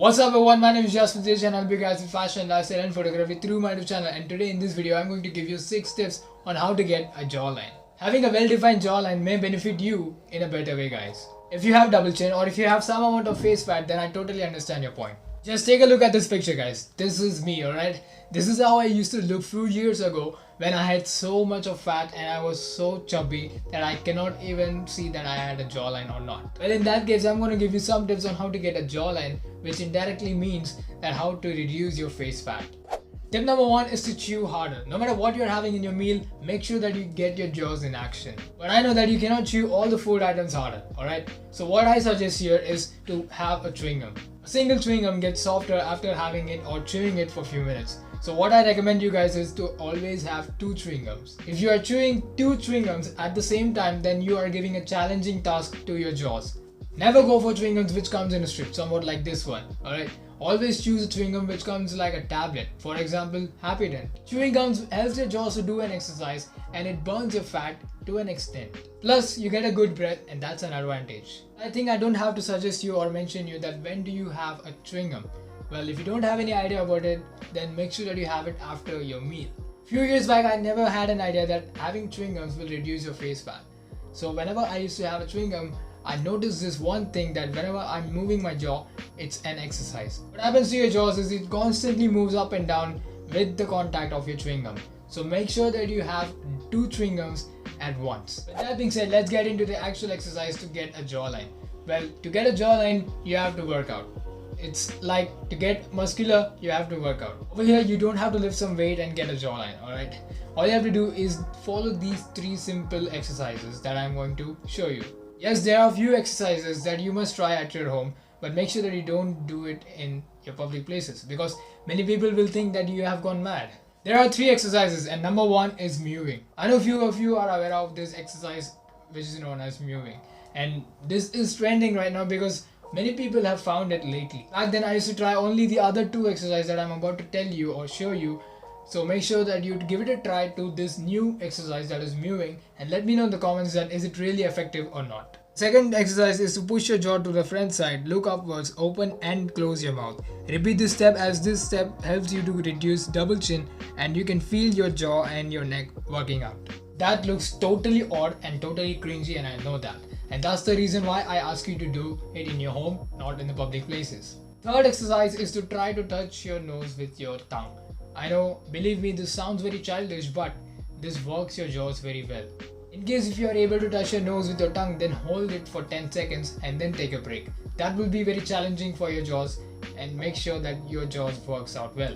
What's up everyone, my name is Jasmine and I'll be guys with fashion, lifestyle and photography through my YouTube channel, and today in this video I'm going to give you 6 tips on how to get a jawline. Having a well-defined jawline may benefit you in a better way guys. If you have double chin or if you have some amount of face fat, then I totally understand your point. Just take a look at this picture guys. This is me, alright? This is how I used to look few years ago when I had so much of fat and I was so chubby that I cannot even see that I had a jawline or not. Well, in that case, I'm going to give you some tips on how to get a jawline, which indirectly means that how to reduce your face fat. Tip number 1 is to chew harder. No matter what you're having in your meal, make sure that you get your jaws in action. But I know that you cannot chew all the food items harder, alright? So what I suggest here is to have a chewing gum. A single chewing gum gets softer after having it or chewing it for a few minutes. So what I recommend you guys is to always have 2 chewing gums. If you are chewing 2 chewing gums at the same time, then you are giving a challenging task to your jaws. Never go for chewing gums which comes in a strip, somewhat like this one, alright? Always choose a chewing gum which comes like a tablet. For example, Happy Dent. Chewing gums helps your jaws to do an exercise and it burns your fat to an extent. Plus, you get a good breath and that's an advantage. I think I don't have to suggest you or mention you that when do you have a chewing gum. Well, if you don't have any idea about it, then make sure that you have it after your meal. Few years back, I never had an idea that having chewing gums will reduce your face fat. So whenever I used to have a chewing gum, I noticed this one thing, that whenever I'm moving my jaw, it's an exercise. What happens to your jaws is it constantly moves up and down with the contact of your chewing gum. So make sure that you have 2 chewing gums at once. With that being said, let's get into the actual exercise to get a jawline. Well, to get a jawline, you have to work out. It's like to get muscular, you have to work out. Over here, you don't have to lift some weight and get a jawline, alright? All you have to do is follow these 3 simple exercises that I'm going to show you. Yes, there are a few exercises that you must try at your home, but make sure that you don't do it in your public places because many people will think that you have gone mad. There are 3 exercises and number 1 is mewing. I know few of you are aware of this exercise which is known as mewing, and this is trending right now because many people have found it lately. Back then I used to try only the other 2 exercises that I'm about to tell you or show you. So make sure that you give it a try to this new exercise that is mewing and let me know in the comments that is it really effective or not. Second exercise is to push your jaw to the front side, look upwards, open and close your mouth. Repeat this step as this step helps you to reduce double chin and you can feel your jaw and your neck working out. That looks totally odd and totally cringy, and I know that. And that's the reason why I ask you to do it in your home, not in the public places. Third exercise is to try to touch your nose with your tongue. I know, believe me, this sounds very childish, but this works your jaws very well. In case if you are able to touch your nose with your tongue, then hold it for 10 seconds and then take a break. That will be very challenging for your jaws, and make sure that your jaws works out well.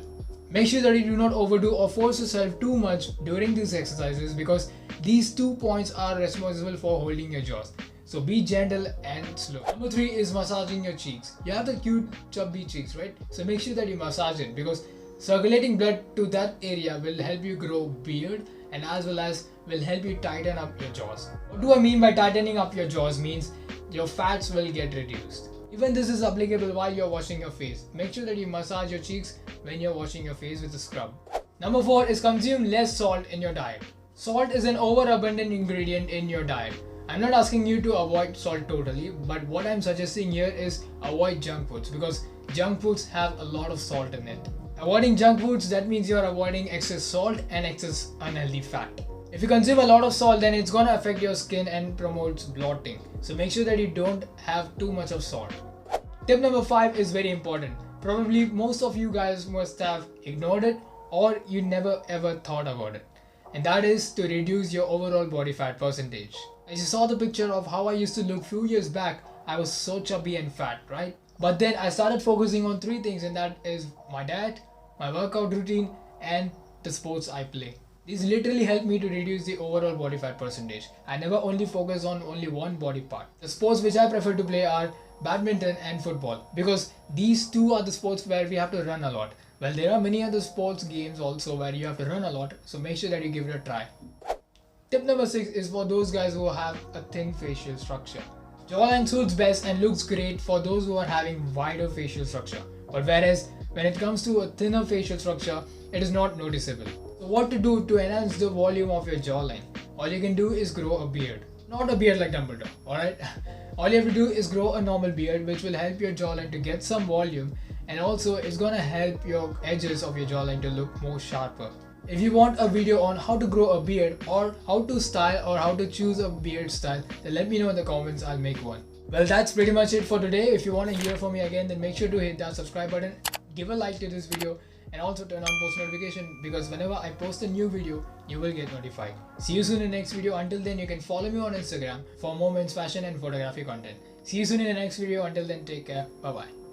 Make sure that you do not overdo or force yourself too much during these exercises because these 2 points are responsible for holding your jaws. So be gentle and slow. Number 3 is massaging your cheeks. You have the cute chubby cheeks, right? So make sure that you massage it because circulating blood to that area will help you grow beard and as well as will help you tighten up your jaws. What do I mean by tightening up your jaws? Means your fats will get reduced. Even this is applicable while you're washing your face. Make sure that you massage your cheeks when you're washing your face with a scrub. Number 4 is consume less salt in your diet. Salt is an overabundant ingredient in your diet. I'm not asking you to avoid salt totally, but what I'm suggesting here is avoid junk foods because junk foods have a lot of salt in it. Avoiding junk foods, that means you're avoiding excess salt and excess unhealthy fat. If you consume a lot of salt, then it's gonna affect your skin and promotes bloating. So make sure that you don't have too much of salt. Tip number 5 is very important. Probably most of you guys must have ignored it or you never ever thought about it. And that is to reduce your overall body fat percentage. As you saw the picture of how I used to look few years back, I was so chubby and fat, right? But then I started focusing on 3 things, and that is my diet, my workout routine and the sports I play. These literally helped me to reduce the overall body fat percentage. I never only focus on only one body part. The sports which I prefer to play are badminton and football because these 2 are the sports where we have to run a lot. Well, there are many other sports games also where you have to run a lot, so make sure that you give it a try. Tip number 6 is for those guys who have a thin facial structure. Jawline suits best and looks great for those who are having wider facial structure. But whereas when it comes to a thinner facial structure, it is not noticeable. So what to do to enhance the volume of your jawline? All you can do is grow a beard. Not a beard like Dumbledore, alright? All you have to do is grow a normal beard, which will help your jawline to get some volume, and also it's gonna help your edges of your jawline to look more sharper. If you want a video on how to grow a beard or how to style or how to choose a beard style, then let me know in the comments, I'll make one. Well, that's pretty much it for today. If you want to hear from me again, then make sure to hit that subscribe button, give a like to this video, and also turn on post notification, because whenever I post a new video, you will get notified. See you soon in the next video. Until then, you can follow me on Instagram for more men's fashion and photography content. See you soon in the next video. Until then, take care. Bye bye.